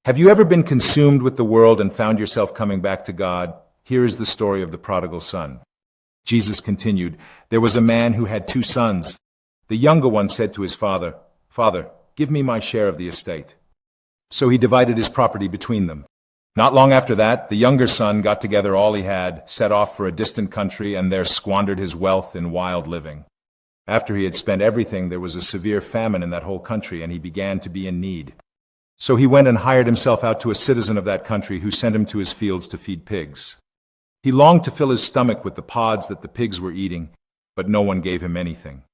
Have you ever been consumed with the world and found yourself coming back to God? Here is the story of the prodigal son. Jesus continued, "There was a man who had 2 sons. The younger one said to his father, 'Father, give me my share of the estate.' So he divided his property between them. Not long after that, the younger son got together all he had, set off for a distant country, and there squandered his wealth in wild living. After he had spent everything, there was a severe famine in that whole country, and he began to be in need. So he went and hired himself out to a citizen of that country who sent him to his fields to feed pigs. He longed to fill his stomach with the pods that the pigs were eating, but no one gave him anything.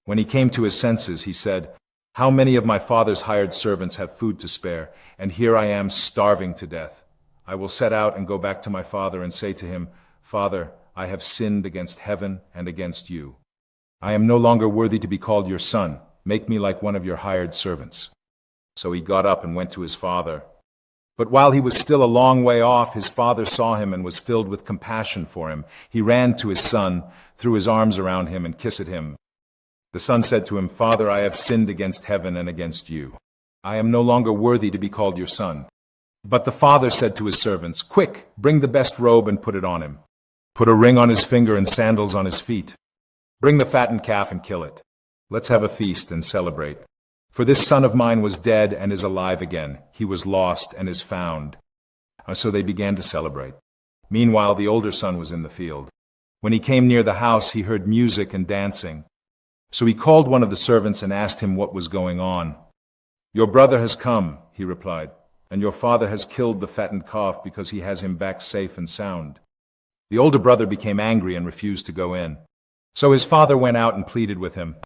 When he came to his senses, he said, 'How many of my father's hired servants have food to spare, and here I am starving to death. I will set out and go back to my father and say to him, Father, I have sinned against heaven and against you. I am no longer worthy to be called your son. Make me like one of your hired servants.' So he got up and went to his father. But while he was still a long way off, his father saw him and was filled with compassion for him. He ran to his son, threw his arms around him, and kissed him. The son said to him, 'Father, I have sinned against heaven and against you. I am no longer worthy to be called your son.' But the father said to his servants, 'Quick, bring the best robe and put it on him. Put a ring on his finger and sandals on his feet. Bring the fattened calf and kill it. Let's have a feast and celebrate. For this son of mine was dead and is alive again. He was lost and is found.' So they began to celebrate. Meanwhile, the older son was in the field. When he came near the house, he heard music and dancing. So he called one of the servants and asked him what was going on. 'Your brother has come,' he replied, 'and your father has killed the fattened calf because he has him back safe and sound.' The older brother became angry and refused to go in. So his father went out and pleaded with him.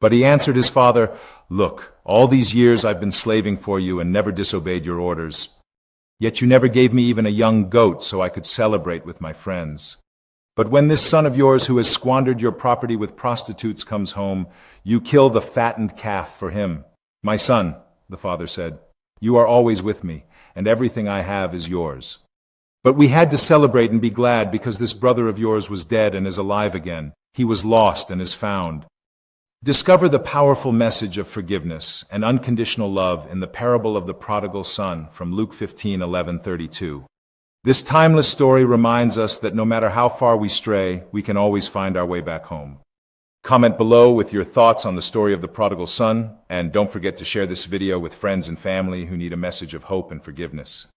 But he answered his father, 'Look, all these years I've been slaving for you and never disobeyed your orders. Yet you never gave me even a young goat so I could celebrate with my friends. But when this son of yours who has squandered your property with prostitutes comes home, you kill the fattened calf for him.' 'My son,' the father said, 'you are always with me, and everything I have is yours. But we had to celebrate and be glad because this brother of yours was dead and is alive again. He was lost and is found.' Discover the powerful message of forgiveness and unconditional love in the parable of the prodigal son from Luke 15:11-32. This timeless story reminds us that no matter how far we stray, we can always find our way back home. Comment below with your thoughts on the story of the prodigal son, and don't forget to share this video with friends and family who need a message of hope and forgiveness.